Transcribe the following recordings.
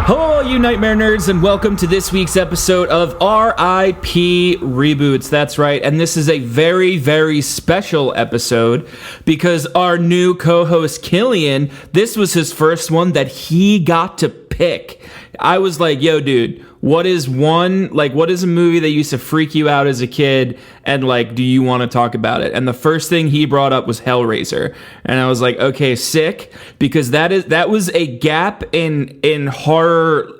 Hello, all you Nightmare Nerds, and welcome to this week's episode of R.I.P. Reboots. That's right, and this is a very, very special episode because our new co-host, Killian, this was his first one that he got to pick. I was like, yo, dude, what is a movie that used to freak you out as a kid, and, like, do you want to talk about it? And the first thing he brought up was Hellraiser. And I was like, okay, sick, because that was a gap in horror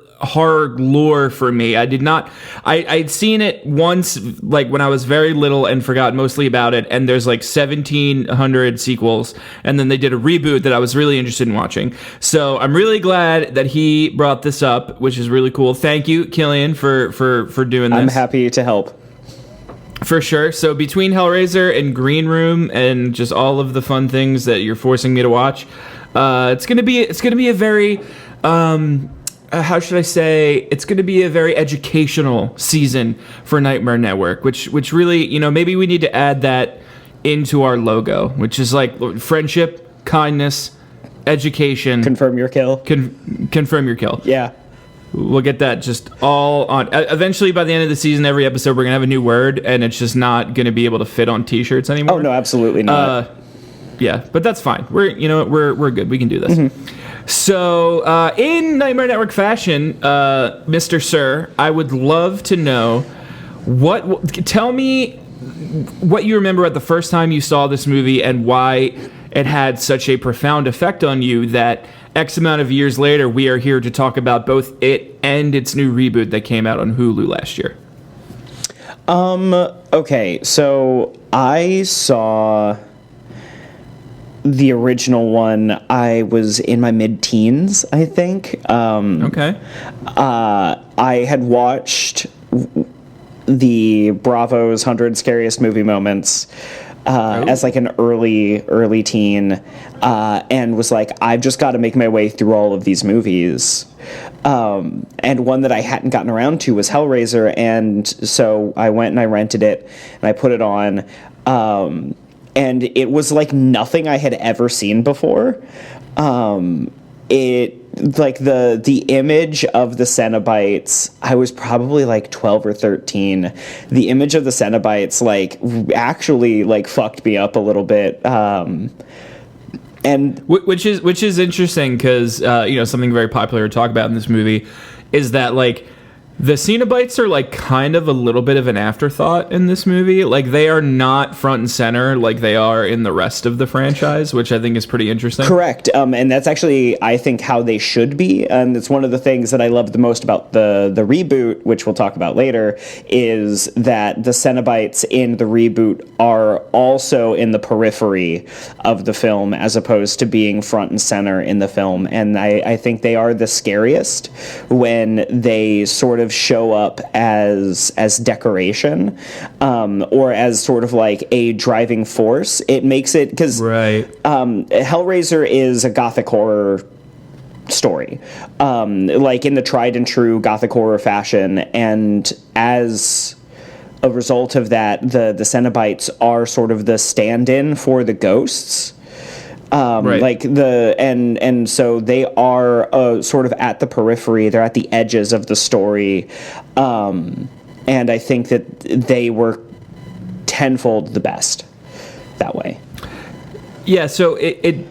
lore for me. I'd seen it once, like when I was very little, and forgot mostly about it, and there's like 1,700 sequels, and then they did a reboot that I was really interested in watching. So I'm really glad that he brought this up, which is really cool. Thank you, Killian, for doing this. I'm happy to help. For sure. So between Hellraiser and Green Room and just all of the fun things that you're forcing me to watch, it's gonna be a very how should I say? It's going to be a very educational season for Nightmare Network, which really, you know, maybe we need to add that into our logo, which is like friendship, kindness, education. Confirm your kill. Confirm your kill. Yeah. We'll get that just all on. Eventually, by the end of the season, every episode, we're going to have a new word, and it's just not going to be able to fit on T-shirts anymore. Oh, no, absolutely not. Yeah, but that's fine. We're good. We can do this. Mm-hmm. So, in Nightmare Network fashion, Mr. Sir, I would love to know tell me what you remember at the first time you saw this movie and why it had such a profound effect on you that X amount of years later, we are here to talk about both it and its new reboot that came out on Hulu last year. Okay, so I saw the original one. I was in my mid-teens, I think. Okay. I had watched the Bravo's 100 Scariest Movie Moments as like an early teen, and was like, I've just got to make my way through all of these movies. And one that I hadn't gotten around to was Hellraiser, and so I went and I rented it, and I put it on. And it was like nothing I had ever seen before. The image of the Cenobites, I was probably like 12 or 13. The image of the Cenobites like actually like fucked me up a little bit. And which is interesting because something very popular to talk about in this movie is that like the Cenobites are like kind of a little bit of an afterthought in this movie. Like they are not front and center like they are in the rest of the franchise, which I think is pretty interesting. Correct. And that's actually, I think, how they should be. And it's one of the things that I love the most about the reboot, which we'll talk about later, is that the Cenobites in the reboot are also in the periphery of the film as opposed to being front and center in the film. And I think they are the scariest when they sort of show up as decoration, or as sort of like a driving force. It makes it, because Hellraiser is a gothic horror story, like in the tried and true gothic horror fashion, and as a result of that, the Cenobites are sort of the stand-in for the ghosts. And so they are sort of at the periphery. They're at the edges of the story, and I think that they were tenfold the best that way. Yeah, so it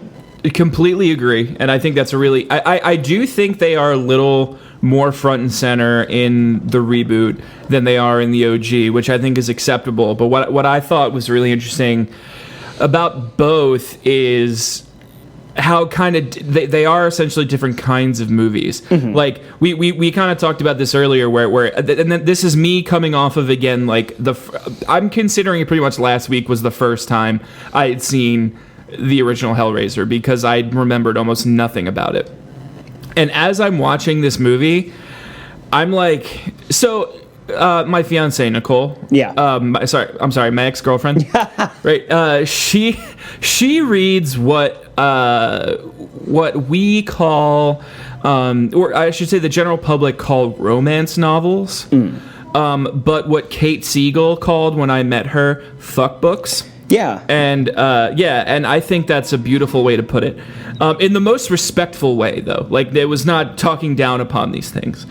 completely agree, and I think that's a really. I do think they are a little more front and center in the reboot than they are in the OG, which I think is acceptable. But what I thought was really interesting about both is how kind of they are essentially different kinds of movies. Like we kind of talked about this earlier, where and then this is me coming off of, again, like I'm considering it pretty much last week was the first time I had seen the original Hellraiser, because I remembered almost nothing about it. And as I'm watching this movie, I'm like, so my fiance Nicole, I'm sorry, my ex-girlfriend, right? She reads what we call, or I should say, the general public call romance novels. But what Kate Siegel called, when I met her, fuck books. Yeah. And and I think that's a beautiful way to put it. In the most respectful way, though. Like, it was not talking down upon these things.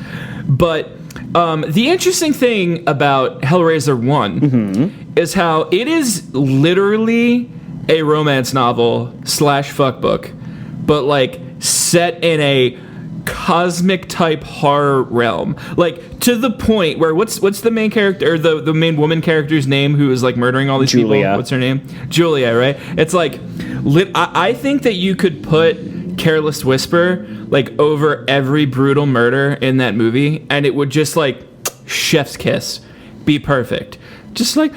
But the interesting thing about Hellraiser 1 is how it is literally a romance novel / fuckbook, but like set in a cosmic type horror realm, like to the point where what's the main character, or the main woman character's name, who is like murdering all these people? What's her name? Julia, right? It's like I think that you could put Careless Whisper like over every brutal murder in that movie, and it would just like chef's kiss, be perfect. Just like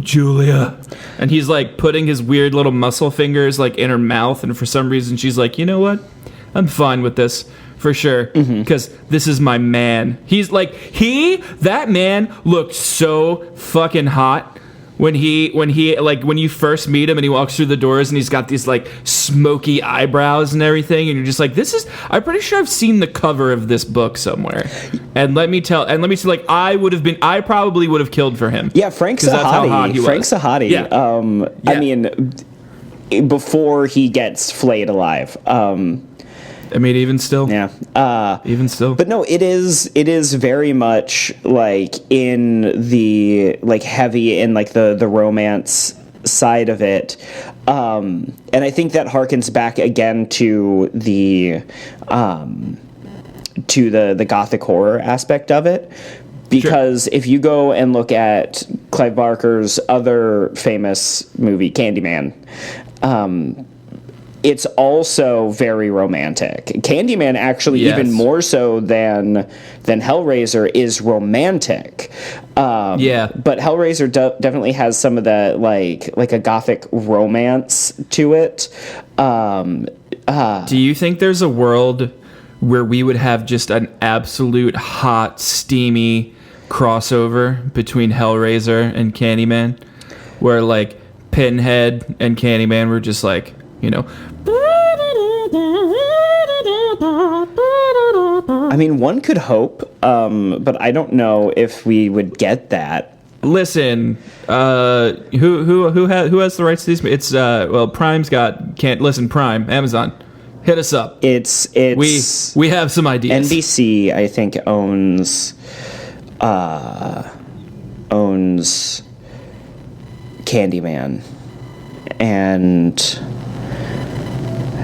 Julia, and he's like putting his weird little muscle fingers like in her mouth, and for some reason she's like, you know what, I'm fine with this for sure, because this is my man. He's like, that man looked so fucking hot when you first meet him and he walks through the doors and he's got these like smoky eyebrows and everything, and you're just like, I'm pretty sure I've seen the cover of this book somewhere. And let me say, like, I probably would have killed for him. Yeah, Frank Sahadi. Frank Sahadi. Yeah. I mean, before he gets flayed alive. I mean, even still. Yeah. Even still. But no, it is very much like in the like heavy in like the romance side of it. And I think that harkens back again to the gothic horror aspect of it. Because if you go and look at Clive Barker's other famous movie, Candyman, it's also very romantic. Candyman, actually, even more so than Hellraiser, is romantic. But Hellraiser definitely has some of that like a gothic romance to it. Do you think there's a world where we would have just an absolute hot, steamy crossover between Hellraiser and Candyman, where like Pinhead and Candyman were just like, you know? I mean, one could hope, but I don't know if we would get that. Listen, who has the rights to these? It's Prime's got. Can't listen. Prime, Amazon, hit us up. It's we have some ideas. NBC, I think, owns Candyman, and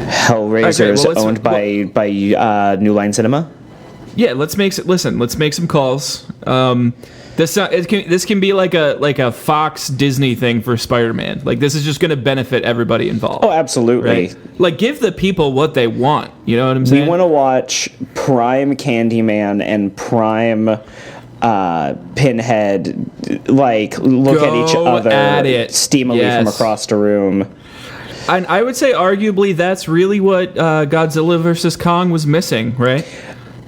Hellraiser is owned by New Line Cinema. Yeah, let's make some calls. This can be like a Fox Disney thing for Spider-Man. Like, this is just going to benefit everybody involved. Oh, absolutely. Right? Like, give the people what they want. You know what I'm saying? We want to watch Prime Candyman and Prime Pinhead like look at each other steamily from across the room. And I would say arguably that's really what Godzilla vs. Kong was missing, right?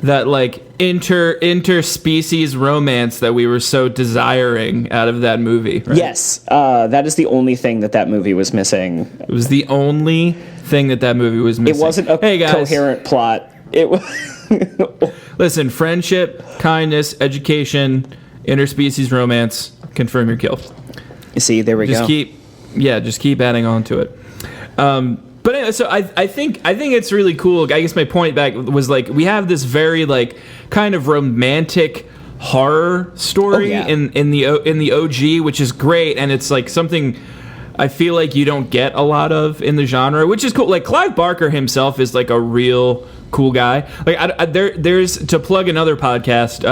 That like interspecies romance that we were so desiring out of that movie. Right? Yes, that is the only thing that movie was missing. It was the only thing that movie was missing. It wasn't a coherent plot. It was. Listen, friendship, kindness, education, interspecies romance. Confirm your kill. You see, there we go. Just keep adding on to it. But anyway, so I think it's really cool. I guess my point back was like, we have this very like kind of romantic horror story in the OG, which is great, and it's like something I feel like you don't get a lot of in the genre, which is cool. Like, Clive Barker himself is like a real cool guy. Like, there's to plug another podcast.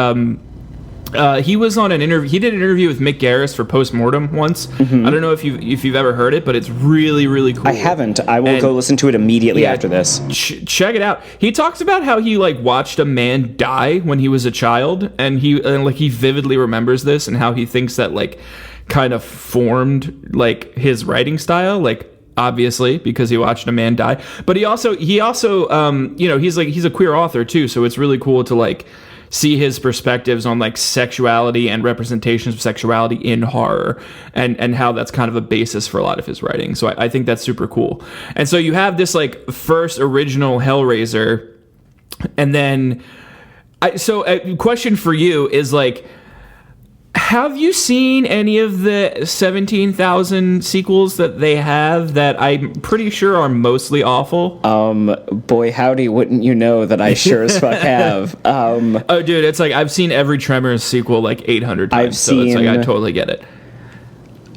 He was on an interview. He did an interview with Mick Garris for Postmortem once. I don't know if you've ever heard it, but it's really, really cool. I haven't. I will go listen to it immediately after this. Check it out. He talks about how he like watched a man die when he was a child, and he vividly remembers this, and how he thinks that like kind of formed like his writing style, like obviously because he watched a man die. But he also he's a queer author too, so it's really cool to like see his perspectives on like sexuality and representations of sexuality in horror, and how that's kind of a basis for a lot of his writing. So I think that's super cool. And so you have this like first original Hellraiser, and then a question for you is like, have you seen any of the 17,000 sequels that they have that I'm pretty sure are mostly awful? Boy, howdy, wouldn't you know that I sure as fuck have. Oh, dude, it's like I've seen every Tremors sequel like 800 times, so it's like I totally get it.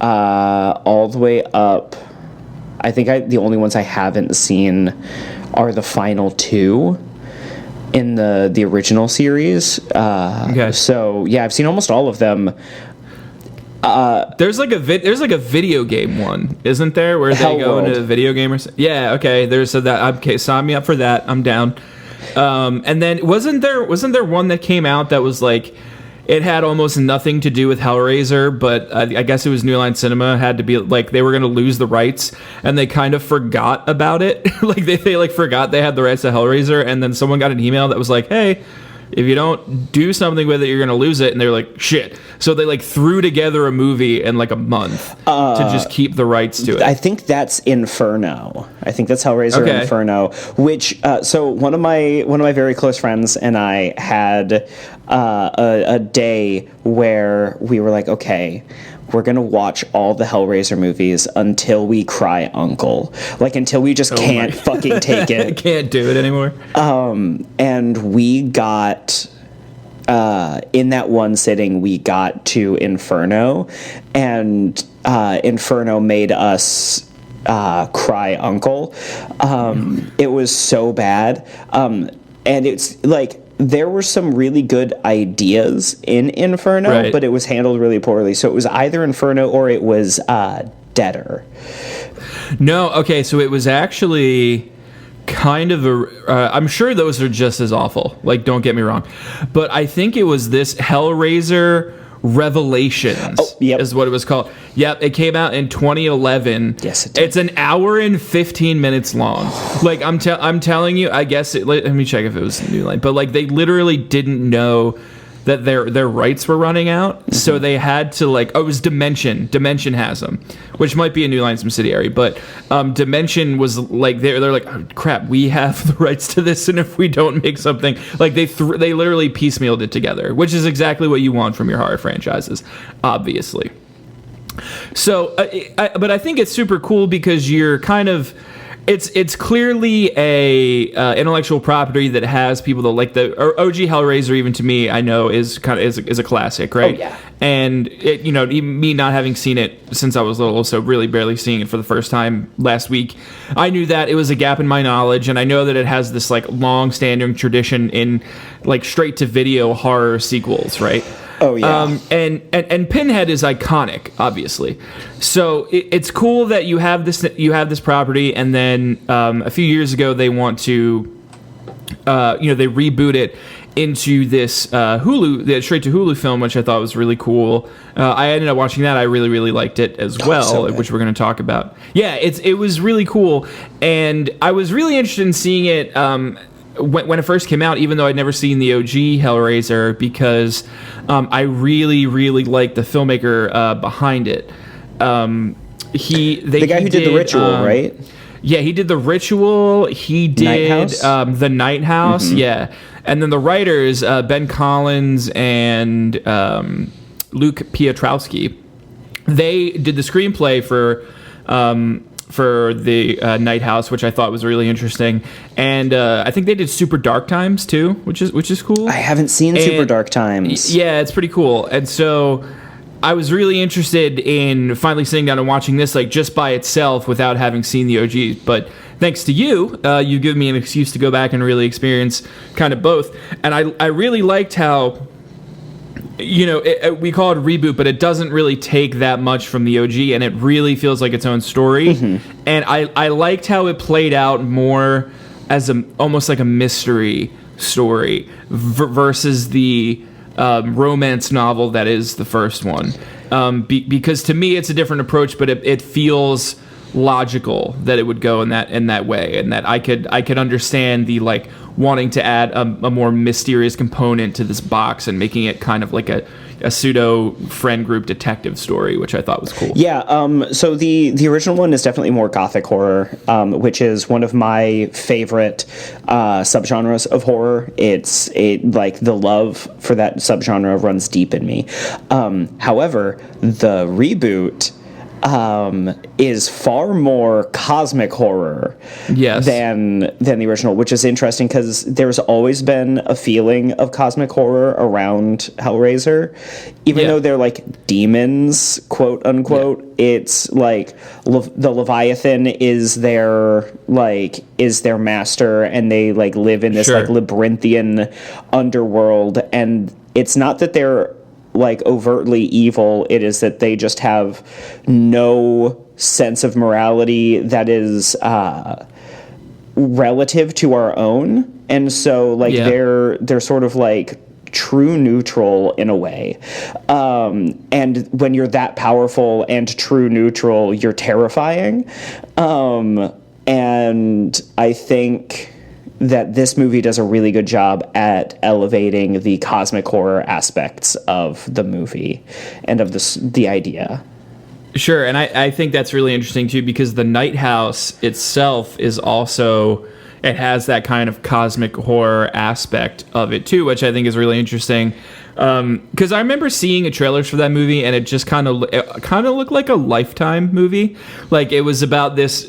All the way up. I think the only ones I haven't seen are the final two in the original series. Okay. So yeah, I've seen almost all of them. There's like a video game one, isn't there, where they go into a video game or something? Yeah, okay. There's that. Okay, sign me up for that. I'm down. And then wasn't there one that came out that was like, it had almost nothing to do with Hellraiser, but I guess it was New Line Cinema had to be like they were going to lose the rights, and they kind of forgot about it. Like they like forgot they had the rights to Hellraiser, and then someone got an email that was like, "Hey, if you don't do something with it, you're going to lose it." And they're like, "Shit." So they like threw together a movie in like a month to just keep the rights to it. I think that's Inferno. I think that's Hellraiser Inferno, which so one of my very close friends and I had a day where we were like, okay, we're going to watch all the Hellraiser movies until we cry uncle. Like, until we just can't fucking take it. Can't do it anymore. And we got, in that one sitting, we got to Inferno. And Inferno made us cry uncle. It was so bad. And it's like, there were some really good ideas in Inferno, but it was handled really poorly. So it was either Inferno or it was Deader. No, okay, so it was actually kind of I'm sure those are just as awful. Like, don't get me wrong. But I think it was this Hellraiser Revelations is what it was called. Yep, it came out in 2011. Yes, it did. It's an hour and 15 minutes long. Like, I'm telling you, I guess let me check if it was New Line, but like they literally didn't know that their rights were running out, so they had to like, it was Dimension has them, which might be a New Line subsidiary, but Dimension was like, they're like, oh, crap, we have the rights to this, and if we don't make something, like they literally piecemealed it together, which is exactly what you want from your horror franchises, obviously. So but I think it's super cool because you're kind of, it's clearly a intellectual property that has people that like the OG Hellraiser. Even to me, I know is a classic, right? Oh, yeah. And it, even me not having seen it since I was little, so really barely seeing it for the first time last week, I knew that it was a gap in my knowledge, and I know that it has this like long-standing tradition in like straight-to-video horror sequels, right? Oh yeah. And Pinhead is iconic, obviously. So it's cool that you have this property, and then a few years ago they want to, they reboot it into this Hulu, straight to Hulu film, which I thought was really cool. I ended up watching that. I really, really liked it as well, which we're going to talk about. Yeah, it was really cool, and I was really interested in seeing it when it first came out, even though I'd never seen the OG Hellraiser, because I really, really liked the filmmaker behind it. The guy who did The Ritual, right? Yeah, he did The Ritual. He did The Night House. Yeah. And then the writers, Ben Collins and Luke Piotrowski, they did the screenplay for the Night House, which I thought was really interesting. And I think they did Super Dark Times too, which is cool. I haven't seen Super Dark Times. Yeah, it's pretty cool. And so I was really interested in finally sitting down and watching this like just by itself without having seen the OG. But thanks to you, you give me an excuse to go back and really experience kind of both. And I really liked how we call it a reboot, but it doesn't really take that much from the OG, and it really feels like its own story. And I liked how it played out more as almost like a mystery story versus the romance novel that is the first one. Because to me, it's a different approach, but it feels logical that it would go in that way, and that I could understand the like wanting to add a more mysterious component to this box and making it kind of like a pseudo friend group detective story, which I thought was cool. Yeah. So the original one is definitely more gothic horror, which is one of my favorite subgenres of horror. Like the love for that subgenre runs deep in me. However, the reboot is far more cosmic horror than the original, which is interesting because there's always been a feeling of cosmic horror around Hellraiser, even though they're like demons, quote unquote. It's like the Leviathan is their master, and they like live in this like labyrinthian underworld, and it's not that they're like overtly evil, it is that they just have no sense of morality that is relative to our own, and so like they're sort of like true neutral in a way, and when you're that powerful and true neutral, you're terrifying, and I think that this movie does a really good job at elevating the cosmic horror aspects of the movie and of the idea. Sure, and I think that's really interesting too, because the Night House itself is also, it has that kind of cosmic horror aspect of it too, which I think is really interesting. Because I remember seeing a trailer for that movie, and it just kind of looked like a Lifetime movie. Like it was about this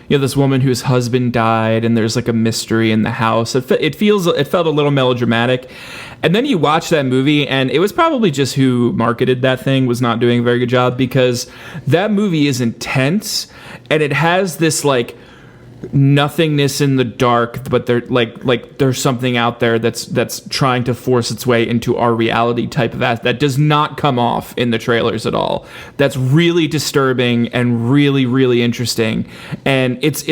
this woman whose husband died, and there's like a mystery in the house. It felt a little melodramatic. And then you watch that movie, and it was probably just who marketed that thing was not doing a very good job, because that movie is intense, and it has this like nothingness in the dark, but there's something out there that's trying to force its way into our reality type of that does not come off in the trailers at all. That's really disturbing and really, really interesting, and it's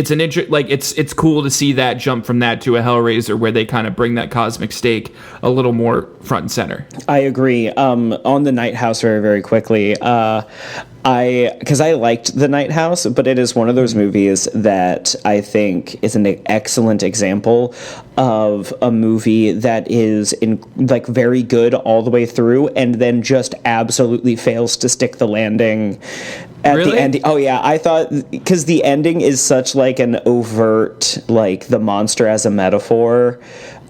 cool to see that jump from that to a Hellraiser where they kind of bring that cosmic stake a little more front and center. I agree. On the Night House, very, very quickly, because I liked The Night House, but it is one of those movies that I think is an excellent example of a movie that is very good all the way through, and then just absolutely fails to stick the landing at the end. Oh yeah, I thought, because the ending is such like an overt, like the monster as a metaphor,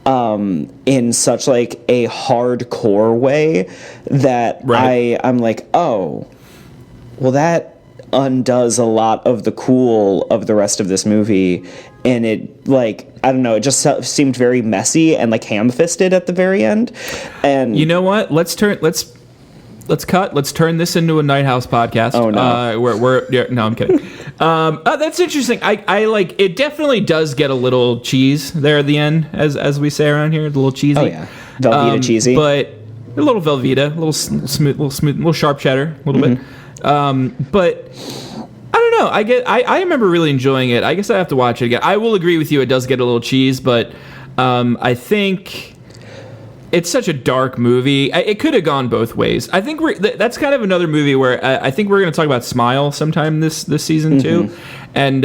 in such like a hardcore way that I'm like, oh, well, that undoes a lot of the cool of the rest of this movie, and it, like, I don't know, it just seemed very messy and like ham-fisted at the very end. And you know what? Let's turn this into a Night House podcast. Oh no, no, I'm kidding. That's interesting. I like it. Definitely does get a little cheese there at the end, as we say around here, a little cheesy. Oh yeah, Velveeta cheesy, but a little Velveeta, a little smooth, a little sharp cheddar, a little bit. But I don't know. I remember really enjoying it. I guess I have to watch it again. I will agree with you. It does get a little cheese, but I think it's such a dark movie. It could have gone both ways. I think that's kind of another movie where I think we're going to talk about Smile sometime this season too, and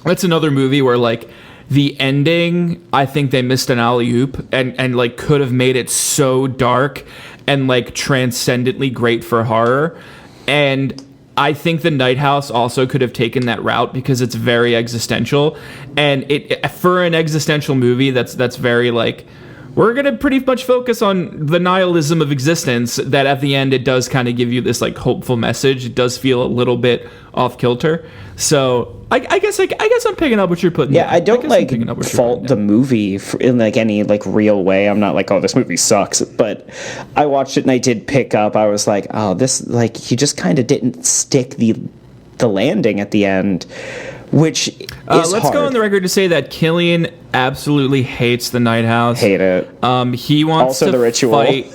that's another movie where like the ending, I think they missed an alley-oop and like could have made it so dark and like transcendently great for horror. And I think The Night House also could have taken that route because it's very existential, and it for an existential movie that's very like, we're going to pretty much focus on the nihilism of existence, that at the end it does kind of give you this like hopeful message. It does feel a little bit off kilter. So I guess I'm picking up what you're putting down. I don't like fault the movie in like any like real way. I'm not like, oh, this movie sucks, but I watched it and I did pick up. I was like, oh, this, like, he just kind of didn't stick the landing at the end, which is let's hard. go on the record to say that Killian absolutely hates The Night House. Hate it. He wants also to the ritual. fight.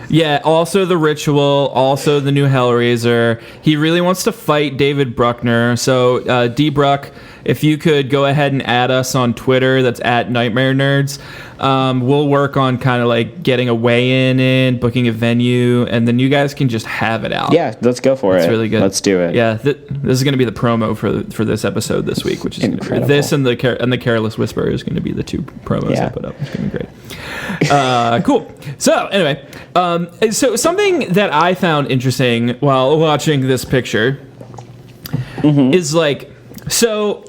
Yeah, also The Ritual, also the new Hellraiser. He really wants to fight David Bruckner. So, D. Bruck, if you could go ahead and add us on Twitter, that's at Nightmare Nerds. We'll work on kind of like getting a weigh-in, booking a venue, and then you guys can just have it out. Yeah, let's go for it. It's really good. Let's do it. Yeah, this is going to be the promo for this episode this week, which is incredible. This and the Careless Whisperer is going to be the two promos I put up. It's going to be great. Cool. So anyway, so something that I found interesting while watching this picture is like, so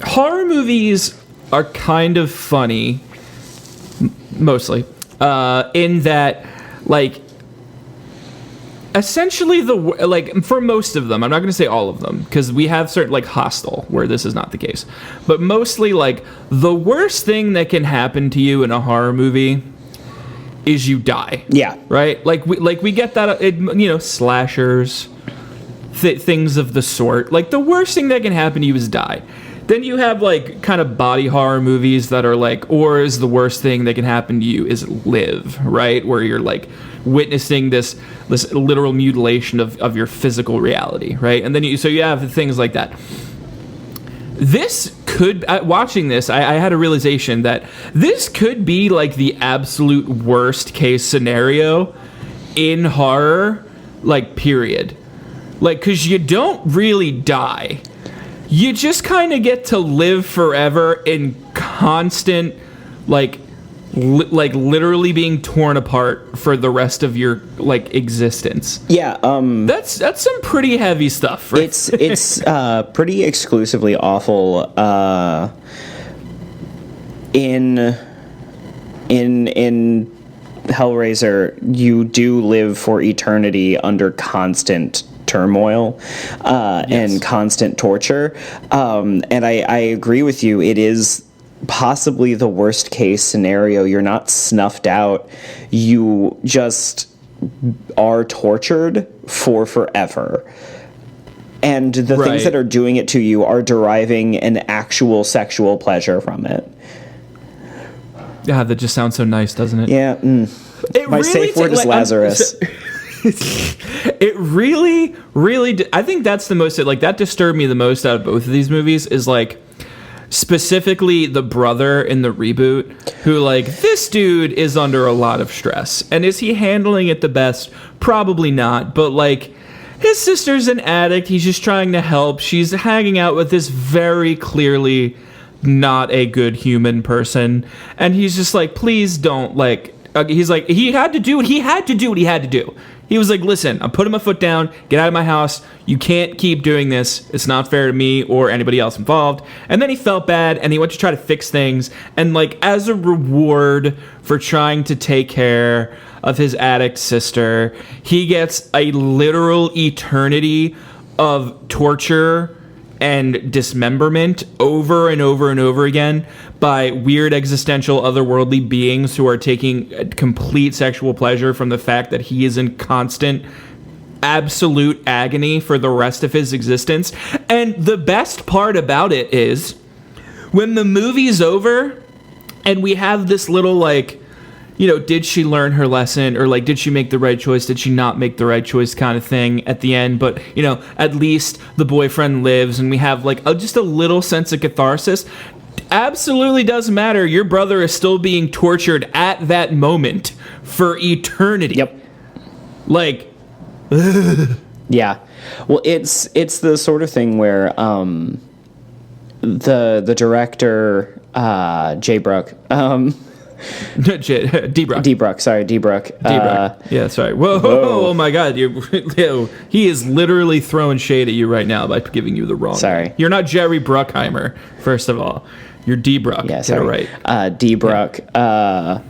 horror movies are kind of funny, mostly, in that, like, essentially for most of them, I'm not going to say all of them, because we have certain, like, Hostel, where this is not the case, but mostly, like, the worst thing that can happen to you in a horror movie is you die. Yeah. Right? We get that, slashers, things of the sort. Like, the worst thing that can happen to you is die. Then you have, like, kind of body horror movies that are like, or is the worst thing that can happen to you is live, right? Where you're, like, witnessing this literal mutilation of your physical reality, right? And then you have things like that. This could, watching this, I had a realization that this could be, like, the absolute worst case scenario in horror, like, period. Like, because you don't really die. You just kind of get to live forever in constant, like literally being torn apart for the rest of your, like, existence. Yeah, that's some pretty heavy stuff, right? It's pretty exclusively awful. In Hellraiser, you do live for eternity under constant turmoil and constant torture, and I agree with you. It is possibly the worst case scenario. You're not snuffed out, you just are tortured for forever, and the things that are doing it to you are deriving an actual sexual pleasure from it. Yeah, that just sounds so nice, doesn't it? Yeah. My really safe word is Lazarus. It really, I think that's the most, like, that disturbed me the most out of both of these movies, is, like, specifically the brother in the reboot, who, like, this dude is under a lot of stress. And is he handling it the best? Probably not. But, like, his sister's an addict. He's just trying to help. She's hanging out with this very clearly not a good human person. And he's just like, please don't, like, he's like, he had to do what he had to do. He was like, listen, I'm putting my foot down, get out of my house, you can't keep doing this, it's not fair to me or anybody else involved. And then he felt bad, and he went to try to fix things, and, like, as a reward for trying to take care of his addict sister, he gets a literal eternity of torture and dismemberment over and over and over again by weird existential otherworldly beings who are taking complete sexual pleasure from the fact that he is in constant absolute agony for the rest of his existence. And the best part about it is when the movie's over and we have this little, like, did she learn her lesson, or, like, did she make the right choice? Did she not make the right choice kind of thing at the end? But, at least the boyfriend lives, and we have, like, just a little sense of catharsis. Absolutely doesn't matter. Your brother is still being tortured at that moment for eternity. Yep. Like, yeah. Well, it's the sort of thing where the director, J. Bruck, D. Bruck. D. Bruck. Yeah, sorry. Whoa. Oh my God. He is literally throwing shade at you right now by giving you the wrong. Sorry. Name. You're not Jerry Bruckheimer, first of all. You're D. Bruck. Yeah, sorry. Get it right. D. Bruck. Yeah.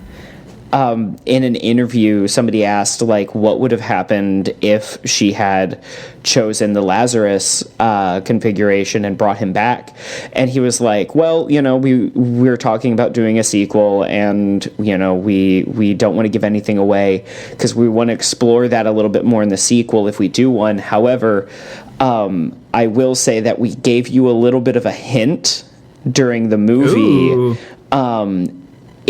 In an interview, somebody asked, like, what would have happened if she had chosen the Lazarus configuration and brought him back. And he was like, well, we're talking about doing a sequel, and, we don't want to give anything away because we want to explore that a little bit more in the sequel if we do one. However, I will say that we gave you a little bit of a hint during the movie.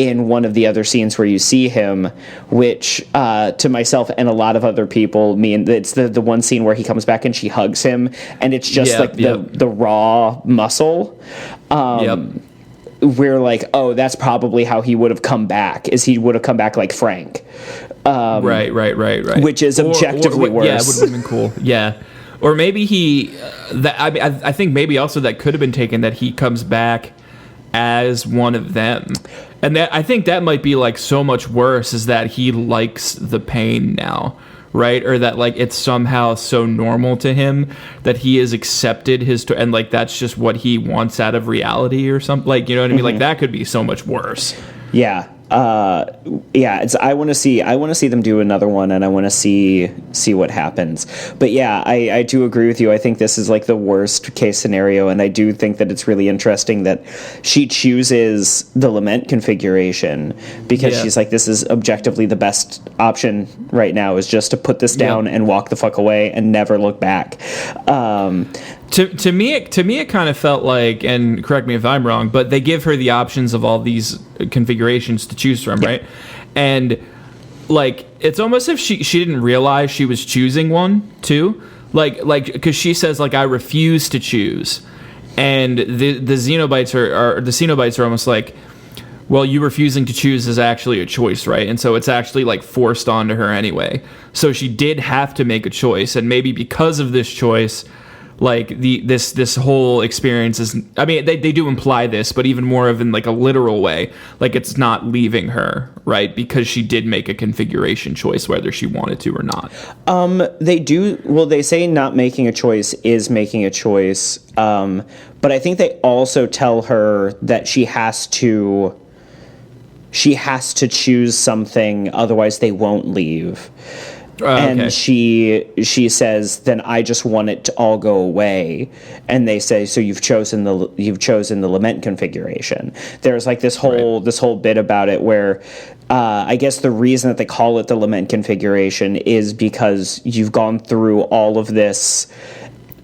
in one of the other scenes where you see him, which to myself and a lot of other people mean it's the one scene where he comes back and she hugs him, and it's just the raw muscle. We're like, oh, that's probably how he would have come back, is he would have come back like Frank. Right. Which is objectively worse. Yeah, it would have been cool. Yeah. Or maybe I think maybe also that could have been taken that he comes back as one of them. And that, I think that might be like so much worse, is that he likes the pain now, right? Or that like it's somehow so normal to him that he has accepted and like that's just what he wants out of reality or something. Like, you know what I mean? Like that could be so much worse. Yeah. I want to see them do another one, and I want to see what happens. But yeah, I do agree with you. I think this is like the worst case scenario, and I do think that it's really interesting that she chooses the lament configuration, because she's like, this is objectively the best option right now, is just to put this down and walk the fuck away and never look back. To me, it kind of felt like, and correct me if I'm wrong, but they give her the options of all these configurations to choose from, right? And like, it's almost as if she didn't realize she was choosing one too, like because she says like, I refuse to choose, and the Xenobites are almost like, well, you refusing to choose is actually a choice, right? And so it's actually like forced onto her anyway. So she did have to make a choice, and maybe because of this choice, like this whole experience is, I mean, they do imply this, but even more of in like a literal way, like it's not leaving her, right? Because she did make a configuration choice, whether she wanted to or not. They say not making a choice is making a choice. But I think they also tell her that she has to choose something, otherwise they won't leave. And she says, then I just want it to all go away. And they say, so you've chosen the lament configuration. There's like this whole bit about it where I guess the reason that they call it the lament configuration is because you've gone through all of this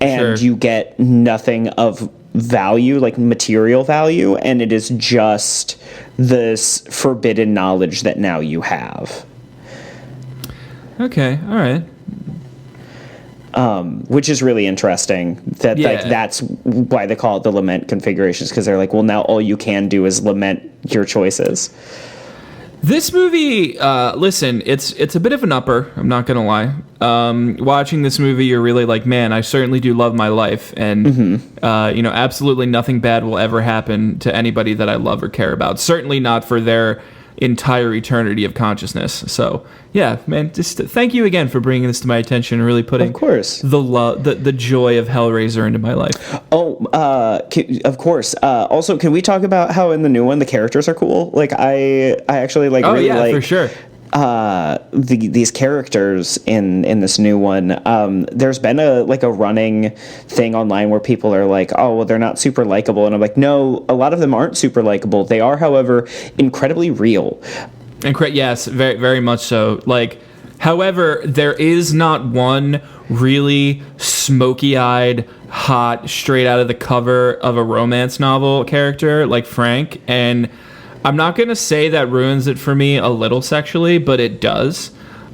and you get nothing of value, like material value, and it is just this forbidden knowledge that now you have. Okay, all right. Which is really interesting. Like that's why they call it the lament configurations, because they're like, well, now all you can do is lament your choices. This movie, listen, it's a bit of an upper, I'm not gonna lie. Watching this movie, you're really like, man, I certainly do love my life, and absolutely nothing bad will ever happen to anybody that I love or care about. Certainly not for their entire eternity of consciousness. So yeah, man, just thank you again for bringing this to my attention and really putting, of course, the love, the joy of Hellraiser into my life. Of course. Also, can we talk about how in the new one the characters are cool? Like I actually like. For sure. These characters in this new one, there's been a running thing online where people are like, oh, well, they're not super likable, and I'm like, no, a lot of them aren't super likable. They are, however, incredibly real. Yes, very, very much so. Like, however, there is not one really smoky-eyed, hot, straight out of the cover of a romance novel character like Frank, and I'm not going to say that ruins it for me a little sexually, but it does.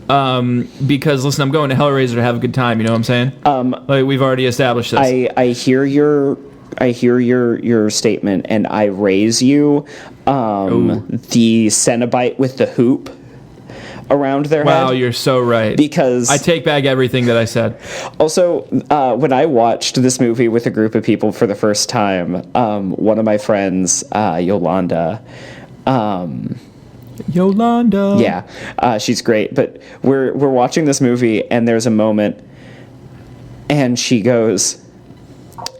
Because, listen, I'm going to Hellraiser to have a good time, you know what I'm saying? Like, we've already established this. I hear your statement, and I raise you the Cenobite with the hoop around their head. Wow, you're so right. Because I take back everything that I said. Also, when I watched this movie with a group of people for the first time, one of my friends, Yolanda. Yeah, she's great. But we're watching this movie, and there's a moment, and she goes,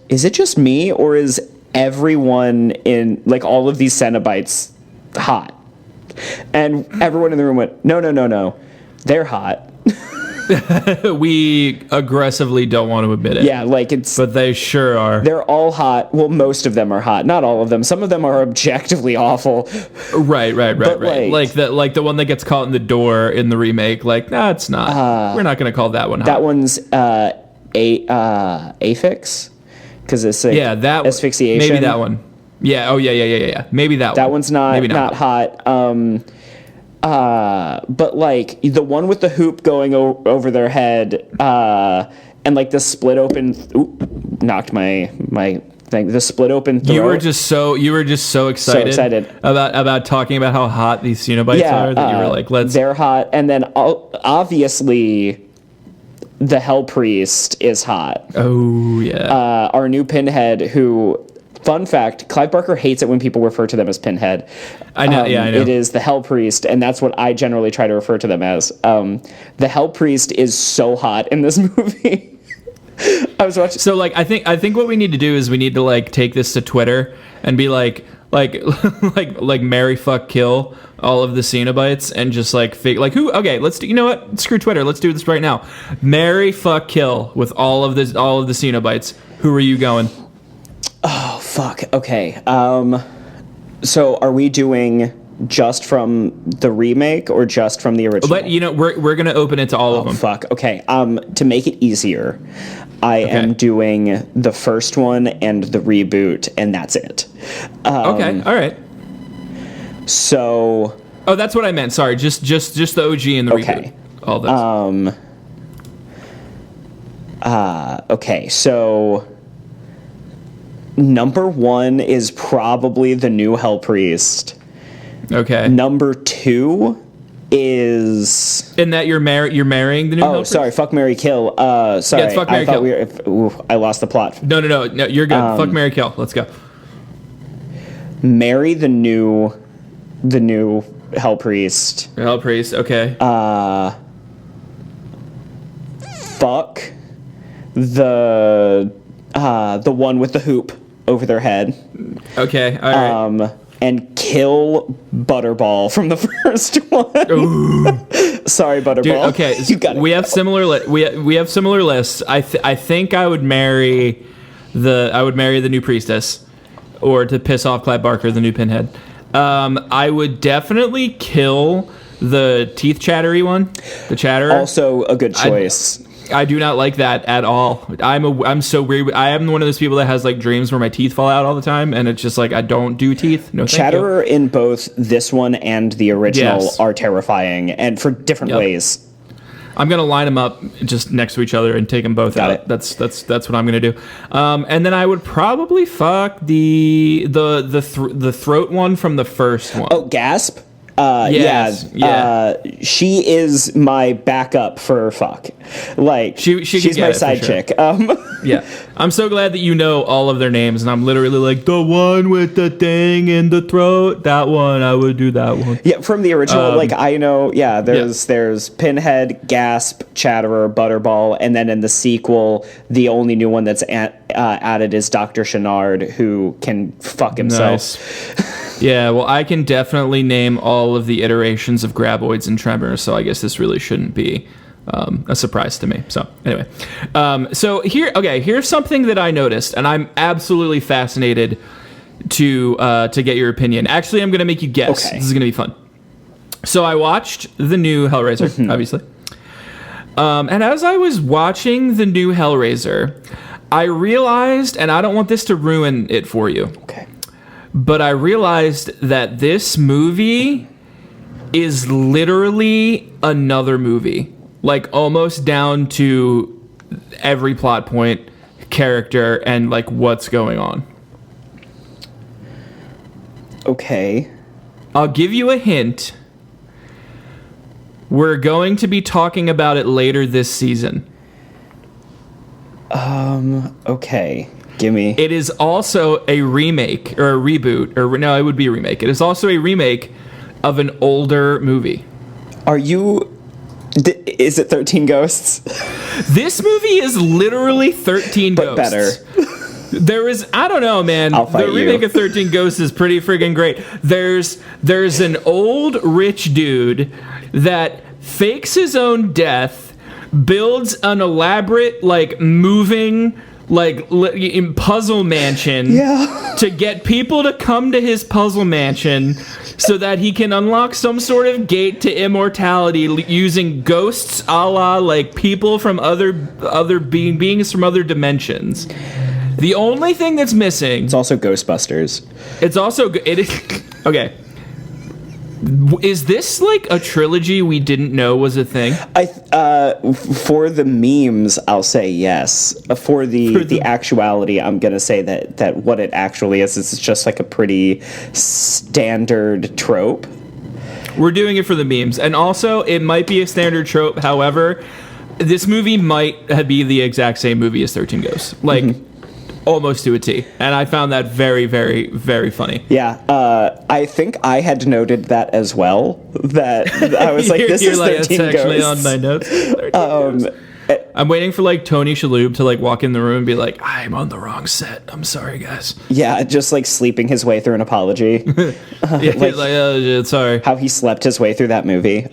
"Is it just me, or is everyone in, like, all of these Cenobites hot?" And everyone in the room went, no, they're hot. We aggressively don't want to admit it. Yeah, like it's... But they sure are. They're all hot. Well, most of them are hot. Not all of them. Some of them are objectively awful. Right. Like the one that gets caught in the door in the remake. Like, nah, it's not. We're not going to call that one hot. That one's affix. Because it's like that asphyxiation. Maybe that one. Yeah. Oh, yeah. Maybe that one. That one's not Maybe not hot. But like the one with the hoop going over their head, and like the split open, knocked my thing. The split open throat. You were just so excited about talking about how hot these Cenobites are that you were like, let's. They're hot, and then obviously the Hell Priest is hot. Oh yeah. Our new Pinhead, who. Fun fact, Clive Barker hates it when people refer to them as Pinhead. I know, I know. It is the Hell Priest, and that's what I generally try to refer to them as. The Hell Priest is so hot in this movie. I was watching... So, like, I think what we need to do is we need to, like, take this to Twitter and be like marry, fuck, kill all of the Cenobites and just, like, who... Okay, let's do... You know what? Screw Twitter. Let's do this right now. Marry, fuck, kill with all of the Cenobites. Who are you going? Oh, fuck. Okay. So are we doing just from the remake or just from the original? But, you know, we're going to open it to all of them. Fuck. Okay. To make it easier, I am doing the first one and the reboot, and that's it. Okay. All right. So... Oh, that's what I meant. Sorry. Just the OG and the reboot. All those. Okay. So... Number 1 is probably the new Hell Priest. Okay. Number 2 is... In that you're marrying the new Hell Priest? Sorry. Fuck, marry, kill. Sorry. Yeah, it's fuck, marry, kill. I lost the plot. No, you're good. Fuck, marry, kill. Let's go. Marry the new Hell Priest. Hell Priest, okay. Fuck the one with the hoop over their head. Okay, all right. And kill Butterball from the first one. Sorry, Butterball. Dude, okay, you got it. We have similar lists. I think I would marry the new priestess, or to piss off Clive Barker, the new Pinhead. I would definitely kill the teeth chattery one, the chatterer. Also a good choice. I do not like that at all. I'm so weird. I am one of those people that has like dreams where my teeth fall out all the time, and it's just like I don't do teeth. No, Chatterer in both this one and the original are terrifying, and for different ways. I'm gonna line them up just next to each other and take them both out. It. That's what I'm gonna do. And then I would probably fuck the throat one from the first one. Oh, Gasp. Yes, yeah. She is my backup for fuck. Like she's my side chick. Yeah, I'm so glad that you know all of their names, and I'm literally like the one with the thing in the throat. That one, I would do that one. Yeah, from the original, like I know. Yeah, there's Pinhead, Gasp, Chatterer, Butterball, and then in the sequel, the only new one that's added is Dr. Chenard, who can fuck himself. Nice. Yeah, well, I can definitely name all of the iterations of Graboids and Tremors, so I guess this really shouldn't be a surprise to me. So, anyway. So, here's something that I noticed, and I'm absolutely fascinated to get your opinion. Actually, I'm going to make you guess. Okay. This is going to be fun. So, I watched the new Hellraiser, obviously. And as I was watching the new Hellraiser, I realized, and I don't want this to ruin it for you. Okay. But I realized that this movie is literally another movie. Like, almost down to every plot point, character, and, like, what's going on. Okay. I'll give you a hint. We're going to be talking about it later this season. Okay. Gimme. It is also a remake, or a reboot, or no, it would be a remake. It is also a remake of an older movie. Are you... Is it 13 Ghosts? This movie is literally 13 but Ghosts. Better. There is, I don't know, man. I'll fight the remake you. of 13 Ghosts is pretty friggin' great. There's an old rich dude that fakes his own death, builds an elaborate, like, moving... like in puzzle mansion to get people to come to his puzzle mansion so that he can unlock some sort of gate to immortality using ghosts a la like people from other beings from other dimensions. The only thing that's missing... It's also Ghostbusters. It's also... It is... Okay. Is this like a trilogy we didn't know was a thing? For the memes, I'll say yes. For the actuality, I'm gonna say that what it actually is just like a pretty standard trope. We're doing it for the memes, and also it might be a standard trope. However, this movie might be the exact same movie as 13 Ghosts, like almost to a T. And I found that very, very, very funny. Yeah, I think I had noted that as well. That I was like, "This is 13 Ghosts." Actually, on my notes. I'm waiting for like Tony Shalhoub to like walk in the room and be like, "I'm on the wrong set. I'm sorry, guys." Yeah, just like sleeping his way through an apology. Sorry. How he slept his way through that movie.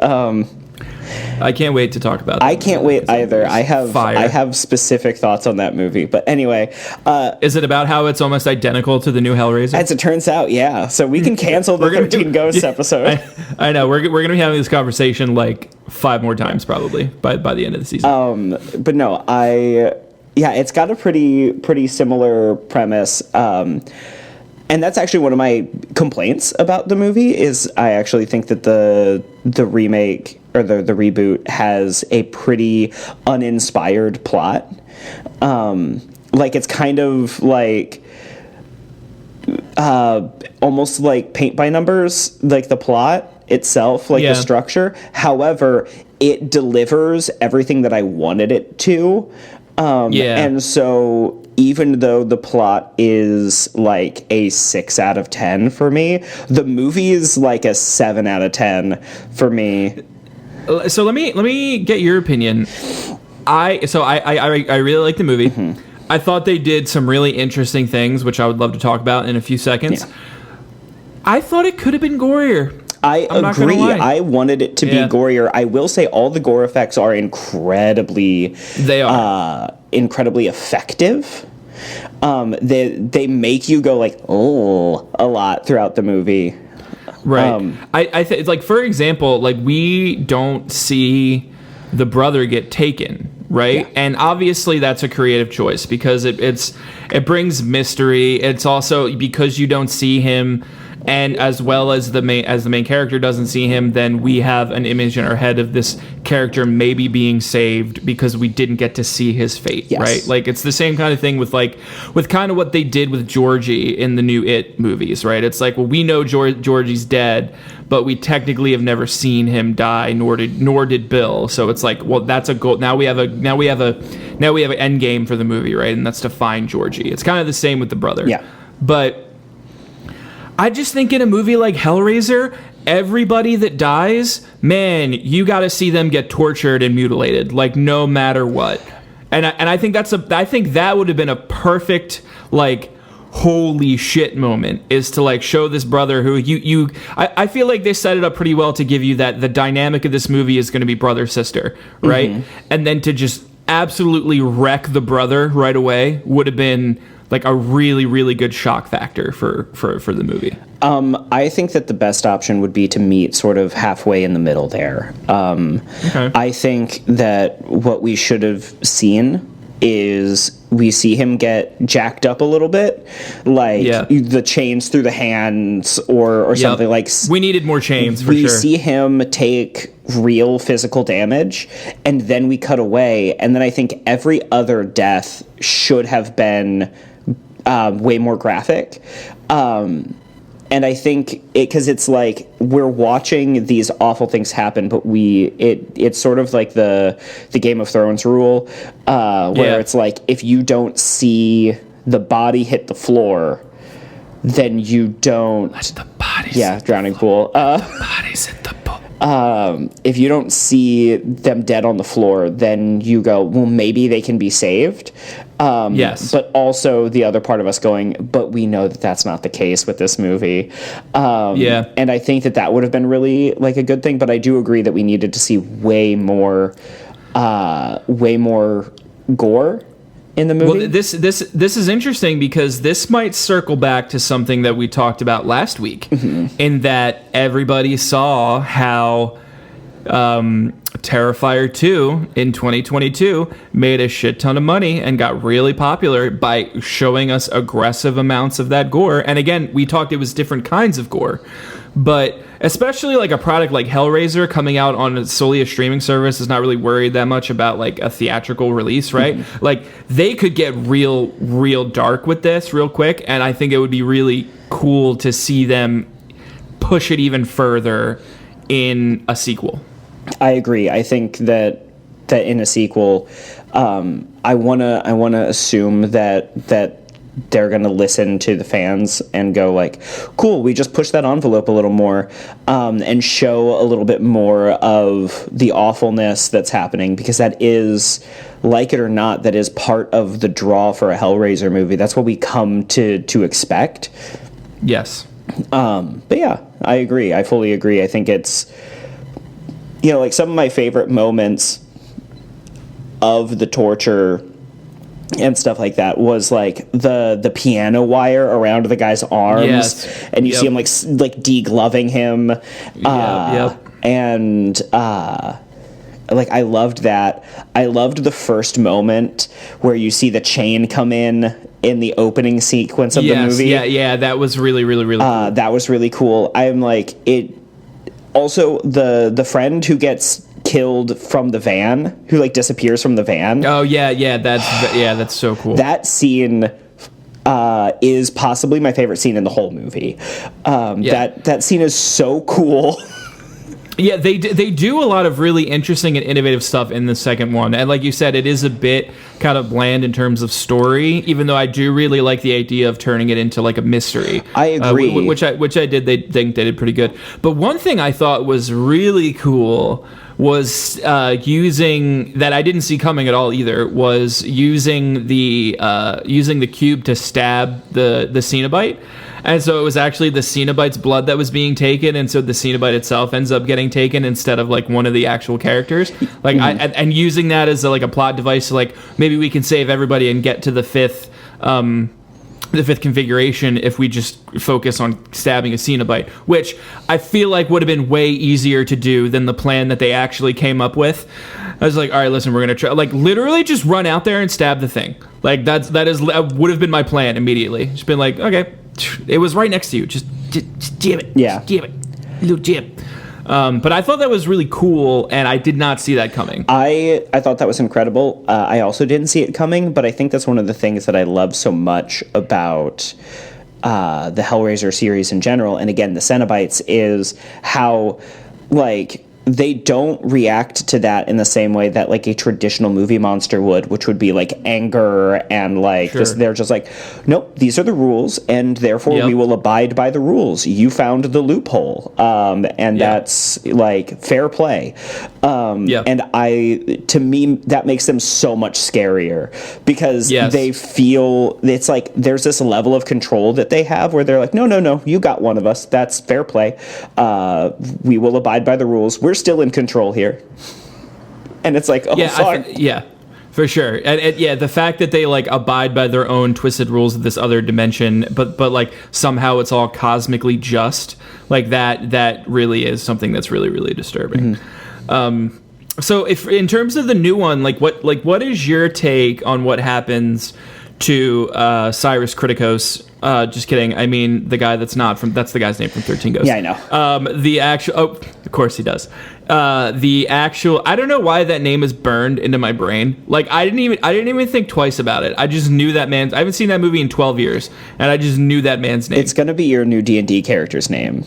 I can't wait to talk about that. I can't wait either. I have specific thoughts on that movie. But anyway. Is it about how it's almost identical to the new Hellraiser? As it turns out, yeah. So we can cancel the 13 Ghosts episode. I know. We're going to be having this conversation like 5 more times probably by the end of the season. But no, it's got a pretty similar premise. And that's actually one of my complaints about the movie is I actually think that the remake or the reboot has a pretty uninspired plot. Like it's kind of like almost like paint by numbers, like the plot itself, like the structure. However, it delivers everything that I wanted it to. And so even though the plot is like a 6 out of 10 for me, the movie is like a 7 out of 10 for me. So let me get your opinion. I really like the movie. Mm-hmm. I thought they did some really interesting things, which I would love to talk about in a few seconds. Yeah. I thought it could have been gorier. I agree. I wanted it to be gorier. I will say all the gore effects are incredibly effective. They make you go like, oh, a lot throughout the movie. Right. I think like, for example, like we don't see the brother get taken, right? Yeah. And obviously that's a creative choice because it brings mystery. It's also because you don't see him, and as well as the main character doesn't see him, then we have an image in our head of this character maybe being saved because we didn't get to see his fate, right? Like it's the same kind of thing with kind of what they did with Georgie in the new It movies, right? It's like, well, we know Georgie's dead, but we technically have never seen him die, nor did Bill. So it's like, well, that's a goal. Now we have an end game for the movie, right? And that's to find Georgie. It's kind of the same with the brother. Yeah. But I just think in a movie like Hellraiser, everybody that dies, man, you got to see them get tortured and mutilated, like no matter what. And I think I think that would have been a perfect like holy shit moment, is to like show this brother who I feel like they set it up pretty well to give you that the dynamic of this movie is going to be brother sister, right? Mm-hmm. And then to just absolutely wreck the brother right away would have been like a really, really good shock factor for the movie. I think that the best option would be to meet sort of halfway in the middle there. Okay. I think that what we should have seen is we see him get jacked up a little bit, like the chains through the hands or something like. We needed more chains for sure. We see him take real physical damage, and then we cut away, and then I think every other death should have been way more graphic. And I think because it's like we're watching these awful things happen, but it's sort of like the Game of Thrones rule, where it's like if you don't see the body hit the floor, then you don't. Let the bodies. Yeah, drowning pool. The bodies hit the pool. If you don't see them dead on the floor, then you go, well, maybe they can be saved. Yes. But also the other part of us going, but we know that that's not the case with this movie. And I think that would have been really like a good thing. But I do agree that we needed to see way more gore in the movie. Well, this is interesting because this might circle back to something that we talked about last week, in that everybody saw how Terrifier 2 in 2022 made a shit ton of money and got really popular by showing us aggressive amounts of that gore. And again, we talked, it was different kinds of gore, but especially like a product like Hellraiser coming out on solely a streaming service is not really worried that much about like a theatrical release, right? Mm-hmm. Like they could get real dark with this real quick, and I think it would be really cool to see them push it even further in a sequel. I agree. I think that in a sequel, I wanna assume that they're gonna listen to the fans and go like, cool, we just push that envelope a little more, and show a little bit more of the awfulness that's happening, because that is, like it or not, that is part of the draw for a Hellraiser movie. That's what we come to expect. Yes. But yeah, I agree. I fully agree. I think it's, like some of my favorite moments of the torture and stuff like that was like the piano wire around the guy's arms, yes. And you see him like degloving him, and like I loved that. I loved the first moment where you see the chain come in the opening sequence of the movie. Yeah, that was really cool. That was really cool. I'm like it. Also, the friend who gets killed from the van, who like disappears from the van. Oh yeah, that's so cool. That scene is possibly my favorite scene in the whole movie. That scene is so cool. Yeah, they do a lot of really interesting and innovative stuff in the second one, and like you said, it is a bit kind of bland in terms of story, even though I do really like the idea of turning it into like a mystery. I agree, which I did. They did pretty good. But one thing I thought was really cool was using that I didn't see coming at all either, was using the cube to stab the Cenobite. And so it was actually the Cenobite's blood that was being taken, and so the Cenobite itself ends up getting taken instead of like one of the actual characters. Like, and using that as a plot device to like maybe we can save everybody and get to the fifth configuration if we just focus on stabbing a Cenobite, which I feel like would have been way easier to do than the plan that they actually came up with. I was like, all right, listen, we're gonna try, like, literally just run out there and stab the thing. Like that would have been my plan immediately. Just been like, okay, it was right next to you. Just jam it. Yeah. Just jam it. Little jam. But I thought that was really cool, and I did not see that coming. I thought that was incredible. I also didn't see it coming, but I think that's one of the things that I love so much about the Hellraiser series in general, and again, the Cenobites, is how, like, they don't react to that in the same way that like a traditional movie monster would, which would be like anger and like this. They're just like, nope, these are the rules, and therefore we will abide by the rules. You found the loophole, and that's like fair play. And to me, that makes them so much scarier, because they feel it's like there's this level of control that they have where they're like, no, you got one of us. That's fair play. We will abide by the rules. We're still in control here. And it's like, fuck. For sure. And the fact that they like abide by their own twisted rules of this other dimension, but like somehow it's all cosmically just, like that really is something that's really, really disturbing. Mm-hmm. So if in terms of the new one, what is your take on what happens to Cyrus Kritikos? Just kidding. I mean, the guy that's the guy's name from 13 Ghosts. Yeah, I know. Of course he does. I don't know why that name is burned into my brain. Like, I didn't even think twice about it. I just knew that man. I haven't seen that movie in 12 years, and I just knew that man's name. It's gonna be your new D&D character's name.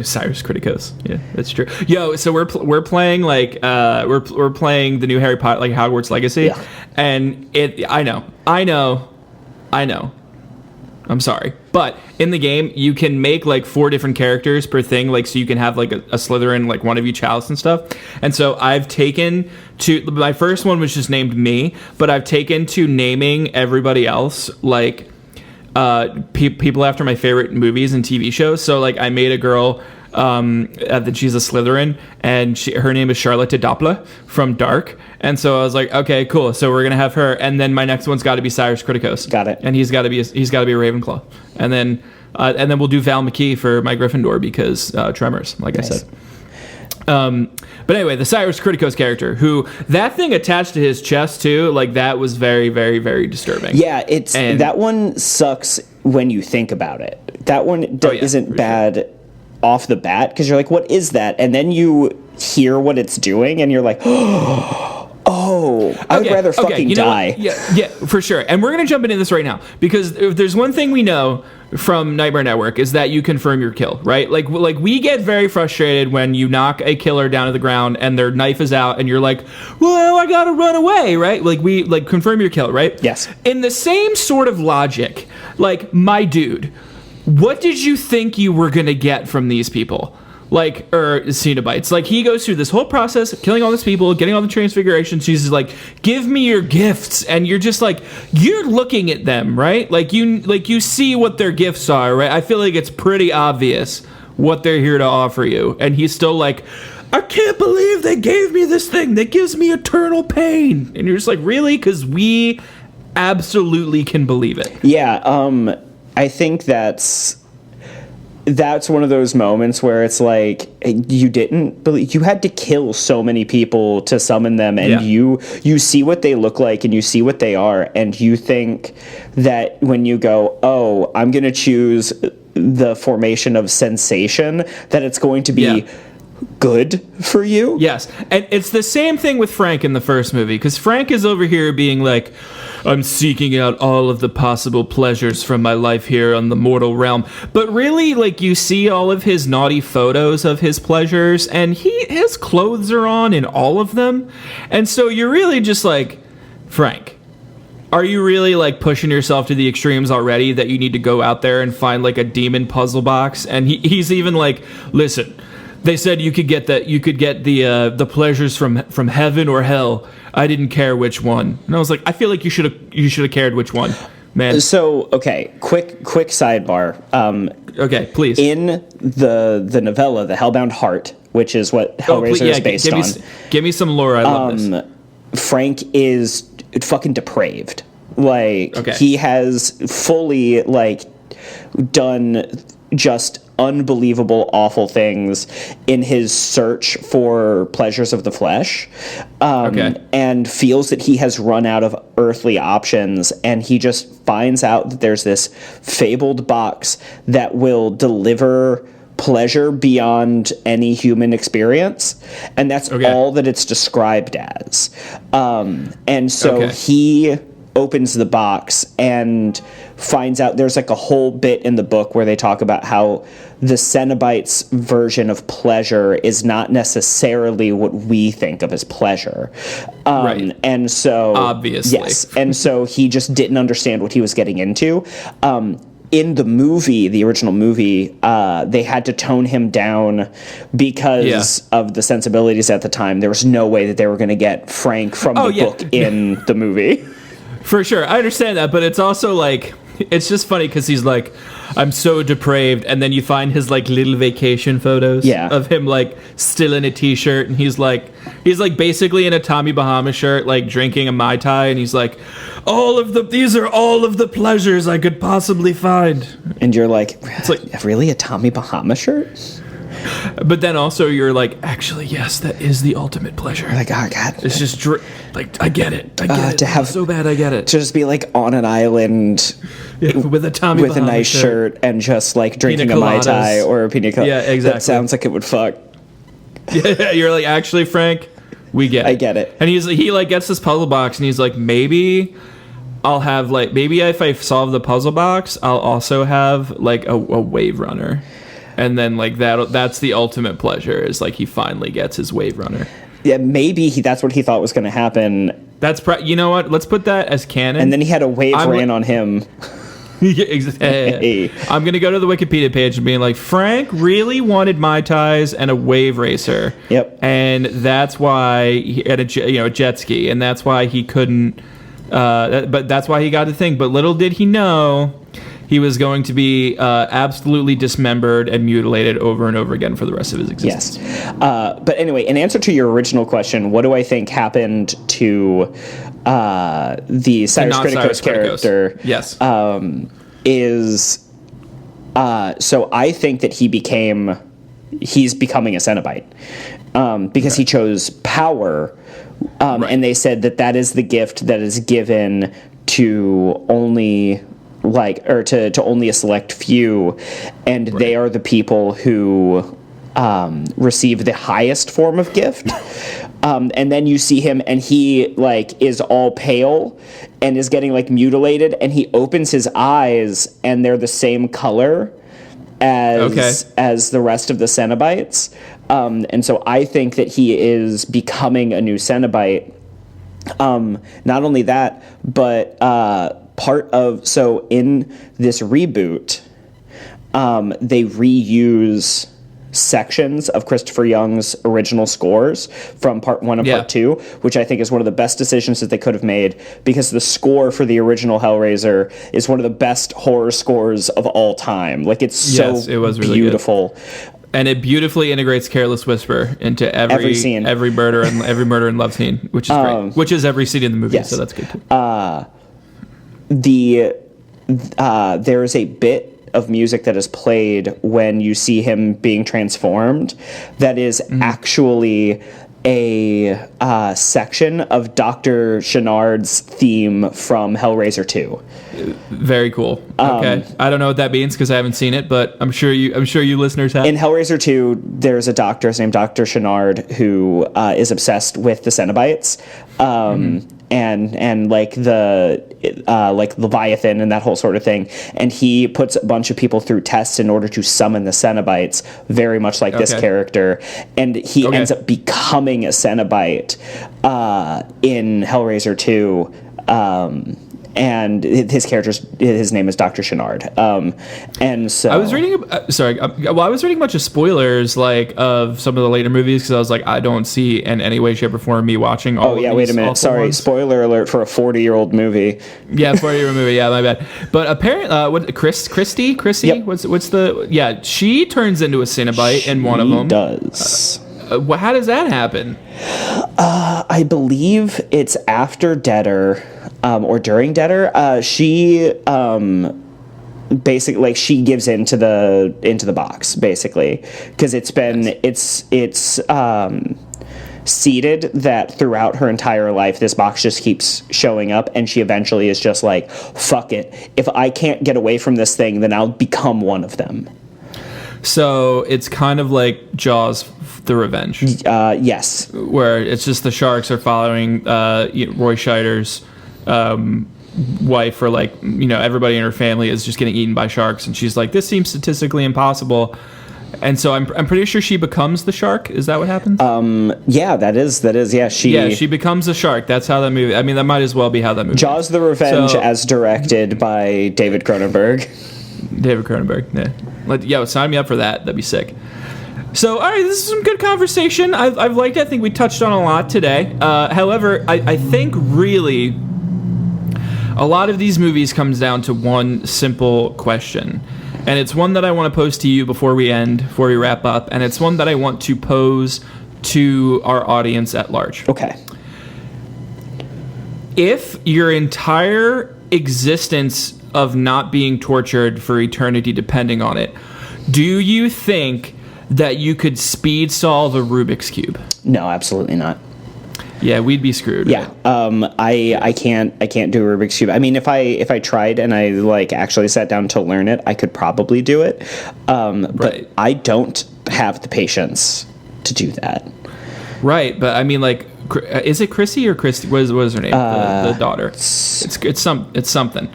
Cyrus Kritikos. Yeah, that's true. Yo, so we're playing we're playing the new Harry Potter, like Hogwarts Legacy, and I know. I'm sorry, but in the game you can make like 4 different characters per thing, like so you can have like a Slytherin, like one of each house and stuff. And so I've taken to my first one was just named me, but I've taken to naming everybody else like people after my favorite movies and TV shows. So like I made a girl that she's a Slytherin, and her name is Charlotte Doppler from Dark. And so I was like, okay, cool. So we're gonna have her, and then my next one's got to be Cyrus Kritikos. Got it. And he's got to be a Ravenclaw, and then we'll do Val McKee for my Gryffindor because Tremors, like nice. I said. But anyway, the Cyrus Kritikos character, who that thing attached to his chest too, like that was very, very, very disturbing. Yeah, that one sucks when you think about it. That one isn't bad off the bat because you're like, what is that? And then you hear what it's doing and you're like, I would rather fucking die. Yeah, for sure. And we're going to jump into this right now because if there's one thing we know from Nightmare Network is that you confirm your kill, right? Like we get very frustrated when you knock a killer down to the ground and their knife is out and you're like, well, I gotta run away, right? Like we confirm your kill, right? Yes. In the same sort of logic, like, my dude, what did you think you were gonna get from these people? Cenobites. Like, he goes through this whole process of killing all these people, getting all the transfigurations. He's like, give me your gifts. And you're just like, you're looking at them, right? Like you see what their gifts are, right? I feel like it's pretty obvious what they're here to offer you. And he's still like, I can't believe they gave me this thing that gives me eternal pain. And you're just like, really? Because we absolutely can believe it. Yeah, I think that's one of those moments where it's like you didn't believe, you had to kill so many people to summon them, and you see what they look like and you see what they are, and you think that when you go, oh, I'm going to choose the formation of sensation, that it's going to be good for you. Yes, and it's the same thing with Frank in the first movie, because Frank is over here being like, I'm seeking out all of the possible pleasures from my life here on the mortal realm. But really, like, you see all of his naughty photos of his pleasures, and his clothes are on in all of them. And so you're really just like, Frank, are you really, like, pushing yourself to the extremes already that you need to go out there and find, like, a demon puzzle box? And he's even like, listen, they said you could get the pleasures from heaven or hell. I didn't care which one. And I was like, I feel like you should have cared which one, man. So, okay, quick sidebar. Okay, please. In the novella, The Hellbound Heart, which is what Hellraiser is based on. Give me some lore. I love this. Frank is fucking depraved. Like, he has fully, like, done just unbelievable, awful things in his search for pleasures of the flesh, and feels that he has run out of earthly options, and he just finds out that there's this fabled box that will deliver pleasure beyond any human experience, and that's all that it's described as. And so he opens the box and finds out there's like a whole bit in the book where they talk about how the Cenobites' version of pleasure is not necessarily what we think of as pleasure. Right. And so, obviously, yes. And so he just didn't understand what he was getting into. In the movie, the original movie, they had to tone him down because of the sensibilities at the time. There was no way that they were going to get Frank from the book in the movie. For sure, I understand that, but it's also like, it's just funny because he's like, I'm so depraved, and then you find his like little vacation photos of him like still in a t-shirt, and he's like basically in a Tommy Bahama shirt, like drinking a Mai Tai, and he's like, these are all of the pleasures I could possibly find. And you're like, it's like, really, a Tommy Bahama shirt? But then also you're like, actually, yes, that is the ultimate pleasure. Like, oh god, it's just like, I get it. To have so bad, I get it. To just be like on an island with a Tommy with Bahama a nice shirt and just like drinking a Mai Tai or a pina colada. Yeah, exactly. That sounds like it would fuck. Yeah, you're like, actually, Frank, we get it. I get it. And he like gets this puzzle box, and he's like, maybe if I solve the puzzle box, I'll also have like a wave runner. And then, like, that's the ultimate pleasure, is, like, he finally gets his Wave Runner. Yeah, maybe that's what he thought was going to happen. You know what? Let's put that as canon. And then he had a wave ran on him. Hey. I'm going to go to the Wikipedia page and be like, Frank really wanted Mai Tais and a wave racer. Yep. And that's why he had a jet ski. And that's why he couldn't... but that's why he got the thing. But little did he know... he was going to be absolutely dismembered and mutilated over and over again for the rest of his existence. Yes. But anyway, in answer to your original question, what do I think happened to the Cyrus Kritikos character? Yes. So I think that he became he's becoming a Cenobite because he chose power. Right. And they said that is the gift that is given to only to only a select few, and right. They are the people who receive the highest form of gift. And then you see him, and he is all pale and is getting mutilated, and he opens his eyes, and they're the same color as the rest of the Cenobites. And so I think that he is becoming a new Cenobite. Not only that, but in this reboot, they reuse sections of Christopher Young's original scores from part 1 and part 2, which I think is one of the best decisions that they could have made, because the score for the original Hellraiser is one of the best horror scores of all time. It was really beautiful. Good. And it beautifully integrates Careless Whisper into every scene, every murder and love scene, which is great. Which is every scene in the movie, so that's good too. There is a bit of music that is played when you see him being transformed that is actually a section of Dr. Chenard's theme from Hellraiser 2. Very cool. Okay, I don't know what that means because I haven't seen it, but I'm sure you listeners have. In Hellraiser 2, there's a doctor named Dr. Chenard who is obsessed with the Cenobites. And the Leviathan and that whole sort of thing, and he puts a bunch of people through tests in order to summon the Cenobites, very much like this character, and he ends up becoming a Cenobite in Hellraiser 2. And his name is Dr. Chenard. And so I was reading. I was reading a bunch of spoilers of some of the later movies because I was I don't see in any way, shape, or form me watching all. Oh yeah, wait a minute. Sorry, spoiler alert for a 40-year-old movie. Yeah, 40-year-old movie. Yeah, my bad. But apparently, Christy. Yep. What's the? Yeah, she turns into a Cenobite in one of them. Does. How does that happen? I believe it's after Deader. Or during Deader, she basically she gives into the box basically because it's seeded that throughout her entire life this box just keeps showing up, and she eventually is just fuck it, if I can't get away from this thing, then I'll become one of them. So it's kind of like Jaws: The Revenge. Yes, where it's just the sharks are following Roy Scheider's wife, or everybody in her family is just getting eaten by sharks, and she's this seems statistically impossible, and so I'm pretty sure she becomes the shark. Is that what happens? Yeah, that is she becomes a shark. That's how that movie. I mean, that might as well be how that movie. Jaws: The Revenge, as directed by David Cronenberg. Yeah, sign me up for that. That'd be sick. So, all right, this is some good conversation. I've liked it. I think we touched on a lot today. However, I think really a lot of these movies comes down to one simple question. And it's one that I want to pose to you before we wrap up. And it's one that I want to pose to our audience at large. Okay. If your entire existence of not being tortured for eternity depending on it, do you think that you could speed solve a Rubik's Cube? No, absolutely not. Yeah, we'd be screwed. Yeah, right? I can't do a Rubik's Cube. I mean, if I tried and I actually sat down to learn it, I could probably do it. But I don't have the patience to do that. Right, but I mean, is it Chrissy or Christy? What is her name? The daughter. It's something.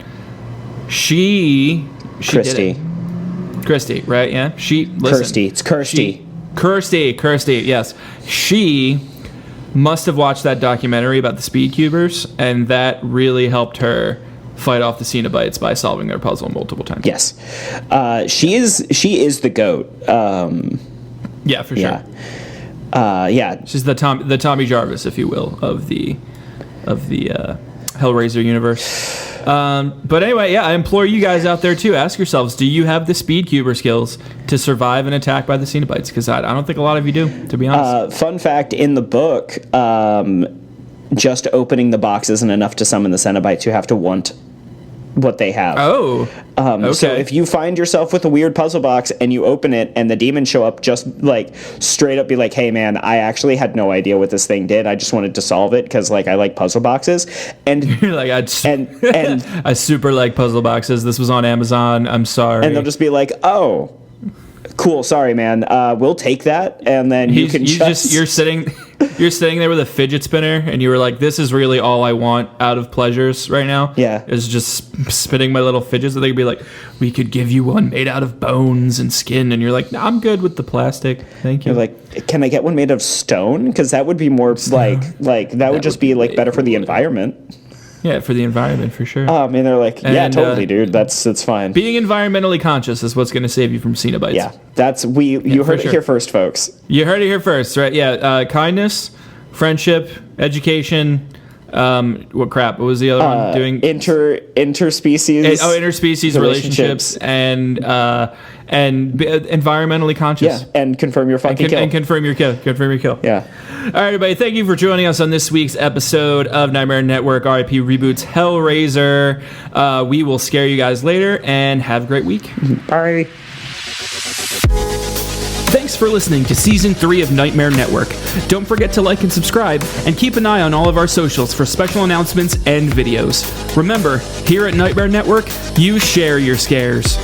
She Christy. Did it. Kirsty, right? Yeah. Kirsty. It's Kirsty. Kirsty. Yes. She must have watched that documentary about the Speed Cubers, and that really helped her fight off the Cenobites by solving their puzzle multiple times. Yes. She is the GOAT. Yeah, for sure. Yeah. She's the Tommy Jarvis, if you will, of the Hellraiser universe. But anyway, yeah, I implore you guys out there too, ask yourselves, do you have the Speed Cuber skills to survive an attack by the Cenobites? Because I don't think a lot of you do, to be honest. Fun fact, in the book, just opening the box isn't enough to summon the Cenobites. You have to want what they have. Oh. Okay. So if you find yourself with a weird puzzle box and you open it and the demons show up, just like straight up be like, hey man, I actually had no idea what this thing did. I just wanted to solve it because like I like puzzle boxes. And you're like, and I super like puzzle boxes. This was on Amazon. I'm sorry. And they'll just be like, oh, cool. Sorry, man. We'll take that. And then you're sitting there with a fidget spinner and you were like, this is really all I want out of pleasures right now. Yeah. Is just spinning my little fidgets. And they could be like, we could give you one made out of bones and skin. And you're like, no, I'm good with the plastic. Thank you. You're like, can I get one made of stone? Because that would be more like that would just be like better for the environment. Yeah, for the environment, for sure. And they're like, yeah, totally, dude. That's fine. Being environmentally conscious is what's going to save you from Cenobites. Yeah, you heard it here first, folks. You heard it here first, right? Yeah, kindness, friendship, education. What crap? What was the other one doing? Interspecies. Interspecies relationships and environmentally conscious. Yeah, and confirm your fucking kill. And confirm your kill. Yeah. All right, everybody. Thank you for joining us on this week's episode of Nightmare Network RIP Reboots Hellraiser. We will scare you guys later, and have a great week. Bye. Thanks for listening to Season 3 of Nightmare Network. Don't forget to like and subscribe, and keep an eye on all of our socials for special announcements and videos. Remember, here at Nightmare Network, you share your scares.